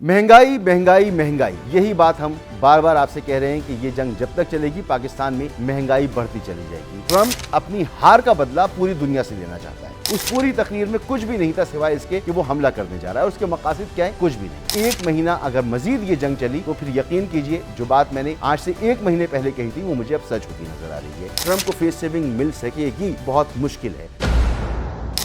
महंगाई महंगाई महंगाई, यही बात हम बार बार आपसे कह रहे हैं कि ये जंग जब तक चलेगी पाकिस्तान में महंगाई बढ़ती चली जाएगी। ट्रंप अपनी हार का बदला पूरी दुनिया से लेना चाहता है। उस पूरी तकरीर में कुछ भी नहीं था सिवाय इसके कि वो हमला करने जा रहा है। उसके मकासद क्या है? कुछ भी नहीं। एक महीना अगर मजीद ये जंग चली तो फिर यकीन कीजिए जो बात मैंने आज से एक महीने पहले कही थी वो मुझे अब सच होती नजर आ रही है। ट्रंप को फेस सेविंग मिल सकेगी बहुत मुश्किल है।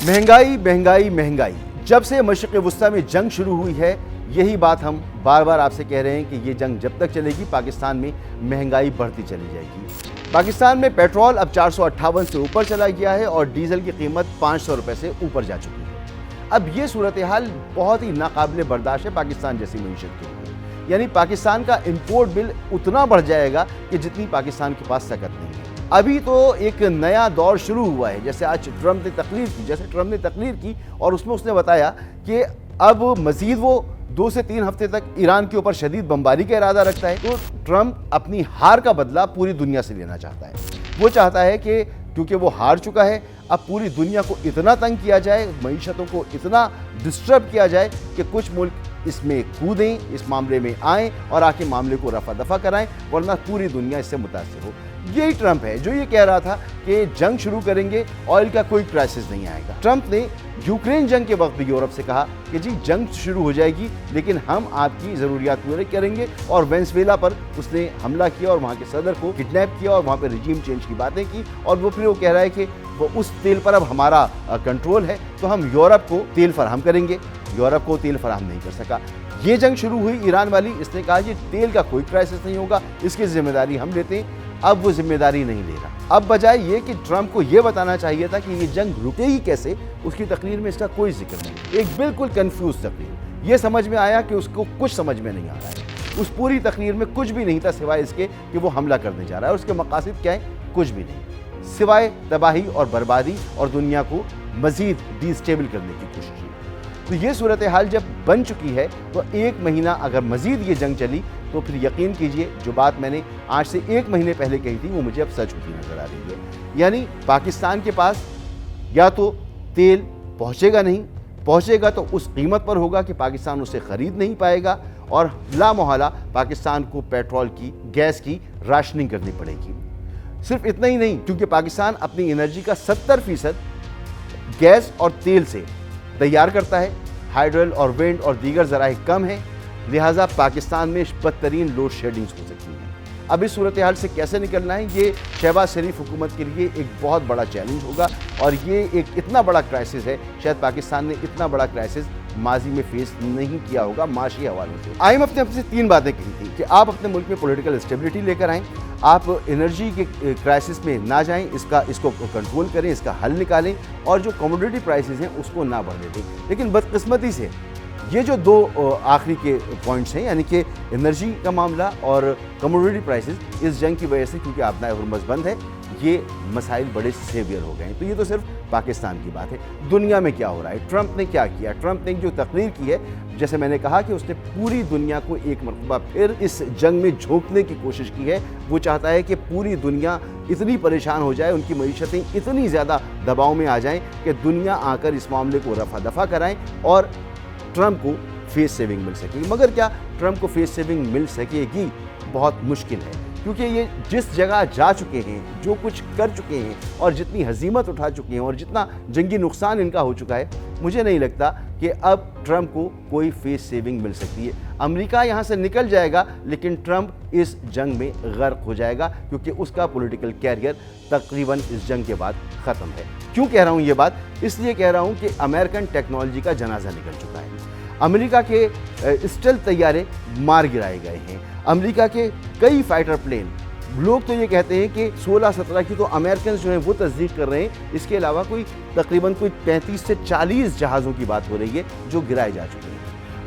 महंगाई महंगाई महंगाई, जब से मशरिक़ वुस्ता में जंग शुरू हुई है यही बात हम बार बार आपसे कह रहे हैं कि ये जंग जब तक चलेगी पाकिस्तान में महंगाई बढ़ती चली जाएगी। पाकिस्तान में पेट्रोल अब 458 से ऊपर चला गया है और डीजल की कीमत 500 रुपए से ऊपर जा चुकी है। अब ये सूरत हाल बहुत ही नाकाबिले बर्दाश्त है पाकिस्तान जैसी मईशत के लिए। यानी पाकिस्तान का इंपोर्ट बिल उतना बढ़ जाएगा कि जितनी पाकिस्तान के पास ताकत नहीं है। अभी तो एक नया दौर शुरू हुआ है। जैसे आज ट्रंप ने तकरीर की और उसमें उसने बताया कि अब मजीद वो 2 से 3 हफ्ते तक ईरान के ऊपर शदीद बमबारी का इरादा रखता है। तो ट्रंप अपनी हार का बदला पूरी दुनिया से लेना चाहता है। वो चाहता है कि क्योंकि वो हार चुका है अब पूरी दुनिया को इतना तंग किया जाए, मईशतों को इतना डिस्टर्ब किया जाए कि कुछ मुल्क इसमें कूदें, इस मामले में आएँ और आके मामले को रफा दफा कराएं, वरना पूरी दुनिया इससे मुतासिर हो। यही ट्रंप है जो ये कह रहा था कि जंग शुरू करेंगे, ऑयल का कोई क्राइसिस नहीं आएगा। ट्रंप ने यूक्रेन जंग के वक्त भी यूरोप से कहा कि जी जंग शुरू हो जाएगी लेकिन हम आपकी ज़रूरियात पूरे करेंगे। और वेनेजुएला पर उसने हमला किया और वहाँ के सदर को किडनैप किया और वहाँ पर रिजीम चेंज की बातें की। और वो फिर वो कह रहा है कि वो उस तेल पर अब हमारा कंट्रोल है तो हम यूरोप को तेल फराहम करेंगे। यूरोप को तेल फराहम नहीं कर सका। ये जंग शुरू हुई ईरान वाली, इसने कहा कि तेल का कोई क्राइसिस नहीं होगा, इसकी जिम्मेदारी हम लेते हैं। अब वो जिम्मेदारी नहीं ले रहा। अब बजाय ये कि ट्रंप को ये बताना चाहिए था कि ये जंग रुकेगी कैसे, उसकी तकरीर में इसका कोई जिक्र नहीं। एक बिल्कुल कंफ्यूज तकरीर। ये समझ में आया कि उसको कुछ समझ में नहीं आ रहा है। उस पूरी तकरीर में कुछ भी नहीं था सिवाय इसके कि वो हमला करने जा रहा है। उसके मकासद क्या है? कुछ भी नहीं सिवाय तबाही और बर्बादी और दुनिया को मजीद डिस्टेबल करने की कोशिश। तो ये सूरत हाल जब बन चुकी है तो एक महीना अगर मजीद ये जंग चली तो फिर यकीन कीजिए जो बात मैंने आज से एक महीने पहले कही थी वो मुझे अब सच होती नजर आ रही है। यानी पाकिस्तान के पास या तो तेल पहुंचेगा तो उस कीमत पर होगा कि पाकिस्तान उसे खरीद नहीं पाएगा और लामोहला पाकिस्तान को पेट्रोल की, गैस की राशनिंग करनी पड़ेगी। सिर्फ इतना ही नहीं, क्योंकि पाकिस्तान अपनी एनर्जी का 70% गैस और तेल से तैयार करता है। हाइड्रल और विंड और दीगर ज़राए कम है, लिहाजा पाकिस्तान में बदतरीन लोड शेडिंग्स हो सकती हैं। अब इस सूरत हाल से कैसे निकलना है ये शहबाज शरीफ हुकूमत के लिए एक बहुत बड़ा चैलेंज होगा। और ये एक इतना बड़ा क्राइसिस है, शायद पाकिस्तान ने इतना बड़ा क्राइसिस माजी में फेस नहीं किया होगा माशी हवालों से। IMF ने अपने 3 बातें कही थी कि आप अपने मुल्क में पॉलिटिकल स्टेबिलिटी लेकर आएँ, आप एनर्जी के क्राइसिस में ना जाएं, इसको कंट्रोल करें, इसका हल निकालें और जो कमोडिटी प्राइसेस हैं उसको ना बढ़ने दें। लेकिन बदकिस्मती से ये जो 2 आखिरी के पॉइंट्स हैं, यानी कि एनर्जी का मामला और कमोडिटी प्राइसेस, इस जंग की वजह से क्योंकि आपना हुर्मुज़ बंद है ये मसाइल बड़े सेवियर हो गए हैं। तो ये तो सिर्फ पाकिस्तान की बात है। दुनिया में क्या हो रहा है? ट्रंप ने क्या किया? ट्रंप ने जो तकरीर की है, जैसे मैंने कहा कि उसने पूरी दुनिया को एक मरतबा फिर इस जंग में झोंकने की कोशिश की है। वो चाहता है कि पूरी दुनिया इतनी परेशान हो जाए, उनकी मईशतें इतनी ज़्यादा दबाव में आ जाएं कि दुनिया आकर इस मामले को रफा दफा कराएं और ट्रंप को फेस सेविंग मिल सकेगी। मगर क्या ट्रंप को फेस सेविंग मिल सकेगी? बहुत मुश्किल है, क्योंकि ये जिस जगह जा चुके हैं, जो कुछ कर चुके हैं और जितनी हजीमत उठा चुके हैं और जितना जंगी नुकसान इनका हो चुका है, मुझे नहीं लगता कि अब ट्रंप को कोई फेस सेविंग मिल सकती है। अमेरिका यहाँ से निकल जाएगा लेकिन ट्रंप इस जंग में गर्क हो जाएगा, क्योंकि उसका पॉलिटिकल कैरियर तकरीबन इस जंग के बाद ख़त्म है। क्यों कह रहा हूँ ये बात? इसलिए कह रहा हूँ कि अमेरिकन टेक्नोलॉजी का जनाजा निकल चुका है। अमेरिका के स्टेल्थ तैयारे मार गिराए गए हैं। अमेरिका के कई फाइटर प्लेन, लोग तो ये कहते हैं कि 16-17 की तो अमेरिकन जो हैं वो तस्दीक कर रहे हैं। इसके अलावा तकरीबन 35 से 40 जहाज़ों की बात हो रही है जो गिराए जा चुके हैं।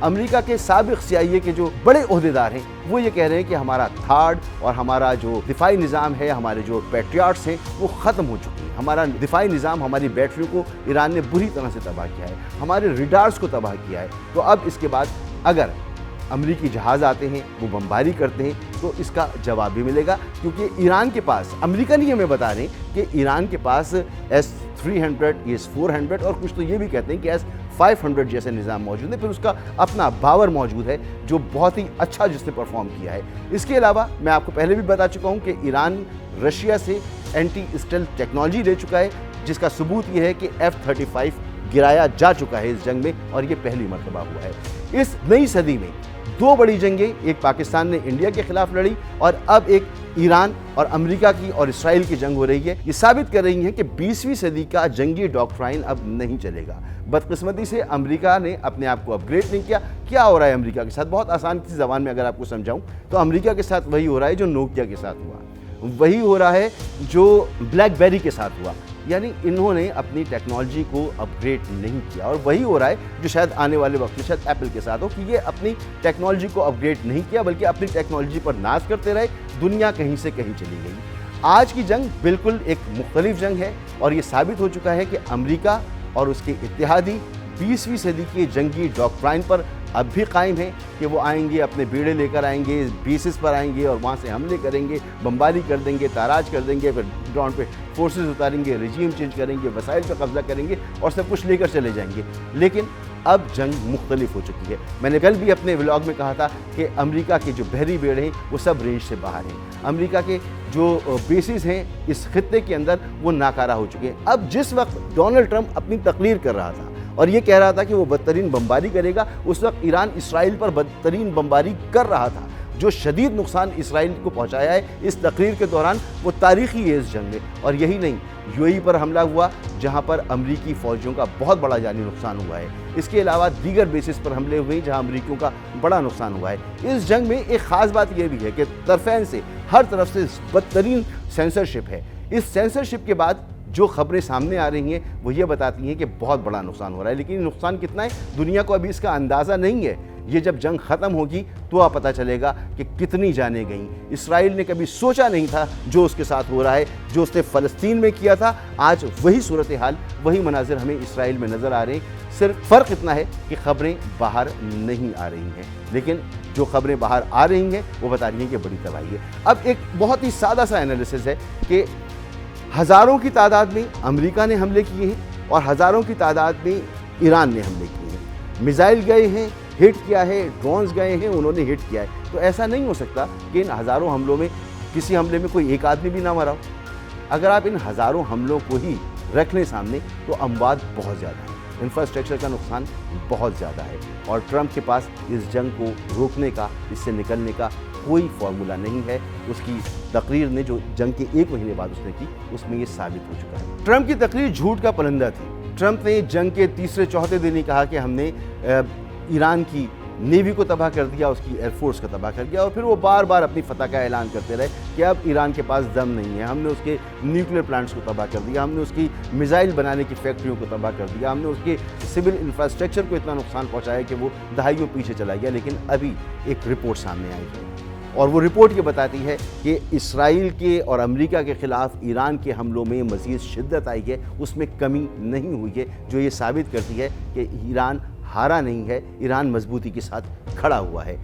अमेरिका के साबिक CIA के जो बड़े ओहदेदार हैं वो ये कह रहे हैं कि हमारा थार्ड और हमारा जो दिफाई निज़ाम है, हमारे जो पैट्रियट्स हैं वो ख़त्म हो चुके हैं। हमारा दिफाई निज़ाम, हमारी बैटरियों को ईरान ने बुरी तरह से तबाह किया है, हमारे रिडार्स को तबाह किया है। तो अब इसके बाद अगर अमरीकी जहाज़ आते हैं, वो बमबारी करते हैं, तो इसका जवाब भी मिलेगा। क्योंकि ईरान के पास, अमेरिकन ही हमें बता रहे हैं कि ईरान के पास S-300, S-400 और कुछ तो ये भी कहते हैं कि 500 जैसे निज़ाम मौजूद हैं, फिर उसका अपना बावर मौजूद है जो बहुत ही अच्छा जिसने परफॉर्म किया है। इसके अलावा मैं आपको पहले भी बता चुका हूँ कि ईरान रशिया से एंटी स्टेल्थ टेक्नोलॉजी ले चुका है, जिसका सबूत ये है कि F-35 गिराया जा चुका है इस जंग में, और ये पहली मर्तबा हुआ है। इस नई सदी में दो बड़ी जंगें, एक पाकिस्तान ने इंडिया के खिलाफ लड़ी और अब एक ईरान और अमेरिका की और इसराइल की जंग हो रही है। ये साबित कर रही है कि 20वीं सदी का जंगी डॉक्ट्राइन अब नहीं चलेगा। बदकिस्मती से अमेरिका ने अपने आप को अपग्रेड नहीं किया। क्या हो रहा है अमेरिका के साथ? बहुत आसान सी ज़बान में अगर आपको समझाऊं तो अमेरिका के साथ वही हो रहा है जो नोकिया के साथ हुआ, वही हो रहा है जो ब्लैकबेरी के साथ हुआ। यानी इन्होंने अपनी टेक्नोलॉजी को अपग्रेड नहीं किया, और वही हो रहा है जो शायद आने वाले वक्त में शायद एप्पल के साथ हो कि ये अपनी टेक्नोलॉजी को अपग्रेड नहीं किया बल्कि अपनी टेक्नोलॉजी पर नाज करते रहे। दुनिया कहीं से कहीं चली गई। आज की जंग बिल्कुल एक मुख्तलिफ जंग है, और ये साबित हो चुका है कि अमेरिका और उसके इत्तेहादी 20वीं सदी के जंगी डॉक्ट्राइन पर अब भी कायम है कि वो आएंगे, अपने बेड़े लेकर आएंगे, बेसिस पर आएंगे और वहाँ से हमले करेंगे, बमबारी कर देंगे, ताराज कर देंगे, फिर ग्राउंड पे फोर्सेस उतारेंगे, रजीम चेंज करेंगे, वसाइल पर कब्जा करेंगे और सब कुछ लेकर चले जाएंगे। लेकिन अब जंग मुख्तलिफ हो चुकी है। मैंने कल भी अपने व्लॉग में कहा था कि अमेरिका के जो बहरी बेड़े हैं वो सब रेंज से बाहर हैं। अमेरिका के जो बेसिस हैं इस खित्ते के अंदर वो नाकारा हो चुके हैं। अब जिस वक्त डोनाल्ड ट्रंप अपनी तकरीर कर रहा था और ये कह रहा था कि वो बदतरीन बमबारी करेगा, उस वक्त ईरान इसराइल पर बदतरीन बमबारी कर रहा था। जो शदीद नुकसान इसराइल को पहुंचाया है इस तकरीर के दौरान वो तारीखी है इस जंग में। और यही नहीं, यूएई पर हमला हुआ जहां पर अमरीकी फ़ौजियों का बहुत बड़ा जानी नुकसान हुआ है। इसके अलावा दीगर बेसिस पर हमले हुए जहां अमरीकियों का बड़ा नुकसान हुआ है। इस जंग में एक ख़ास बात यह भी है कि तरफ़ैन से हर तरफ से बदतरीन सेंसरशिप है। इस सेंसरशिप के बाद जो खबरें सामने आ रही हैं वो ये बताती हैं कि बहुत बड़ा नुकसान हो रहा है, लेकिन नुकसान कितना है दुनिया को अभी इसका अंदाज़ा नहीं है। ये जब जंग ख़त्म होगी तो आप पता चलेगा कि कितनी जानें गईं। इसराइल ने कभी सोचा नहीं था जो उसके साथ हो रहा है, जो उसने फ़लस्तीन में किया था। आज वही सूरत हाल, वही मनाजिर हमें इसराइल में नज़र आ रहे हैं। सिर्फ फ़र्क इतना है कि खबरें बाहर नहीं आ रही हैं, लेकिन जो खबरें बाहर आ रही हैं वो बता रही हैं कि बड़ी तबाही है। अब एक बहुत ही सादा सा एनालिसिस है कि हज़ारों की तादाद में अमेरिका ने हमले किए हैं और हज़ारों की तादाद में ईरान ने हमले किए हैं। मिसाइल गए हैं, हिट किया है, ड्रोन्स गए हैं, उन्होंने हिट किया है। तो ऐसा नहीं हो सकता कि इन हज़ारों हमलों में किसी हमले में कोई एक आदमी भी ना मरा हो। अगर आप इन हज़ारों हमलों को ही रख लें सामने तो अमवात बहुत ज़्यादा है, इंफ्रास्ट्रक्चर का नुकसान बहुत ज़्यादा है, और ट्रंप के पास इस जंग को रोकने का, इससे निकलने का कोई फार्मूला नहीं है। उसकी तकरीर ने जो जंग के 1 महीने बाद उसने की उसमें ये साबित हो चुका है। ट्रंप की तकरीर झूठ का परिंदा थी। ट्रंप ने जंग के तीसरे चौथे दिन ही कहा कि हमने ईरान की नेवी को तबाह कर दिया, उसकी एयरफोर्स को तबाह कर दिया, और फिर वो बार बार अपनी फतह का ऐलान करते रहे कि अब ईरान के पास दम नहीं है, हमने उसके न्यूक्लियर प्लांट्स को तबाह कर दिया, हमने उसकी मिसाइल बनाने की फैक्ट्रियों को तबाह कर दिया, हमने उसके सिविल इंफ्रास्ट्रक्चर को इतना नुकसान पहुंचाया कि वो दहाइयों पीछे चला गया। लेकिन अभी एक रिपोर्ट सामने आई है और वो रिपोर्ट ये बताती है कि इसराइल के और अमेरिका के ख़िलाफ़ ईरान के हमलों में मज़ीद शिद्दत आई है, उसमें कमी नहीं हुई है, जो ये साबित करती है कि ईरान हारा नहीं है, ईरान मजबूती के साथ खड़ा हुआ है।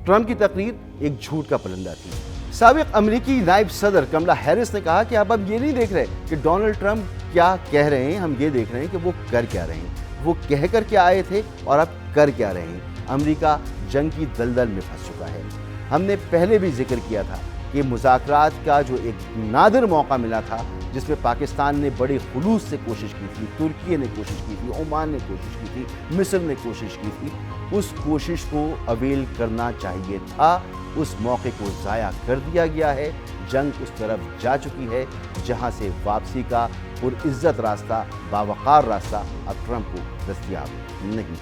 ट्रंप की तकरीर एक झूठ का परिंदा थी। साबिक़ अमेरिकी नायब सदर कमला हैरिस ने कहा कि अब ये नहीं देख रहे कि डोनाल्ड ट्रंप क्या कह रहे हैं, हम ये देख रहे हैं कि वो कर क्या रहे हैं। वो कह कर क्या आए थे और अब कर क्या रहे हैं। अमेरिका जंग की दलदल में फंस चुका है। हमने पहले भी जिक्र किया था कि मुज़ाकरात का जो एक नादिर मौका मिला था, जिसमें पाकिस्तान ने बड़े खुलूस से कोशिश की थी, तुर्की ने कोशिश की थी, ओमान ने कोशिश की थी, मिस्र ने कोशिश की थी, उस कोशिश को अवेल करना चाहिए था। उस मौके को ज़ाया कर दिया गया है। जंग उस तरफ जा चुकी है जहां से वापसी का पुरइज़्ज़त रास्ता, बावक़ार रास्ता अब ट्रंप को दस्तयाब नहीं।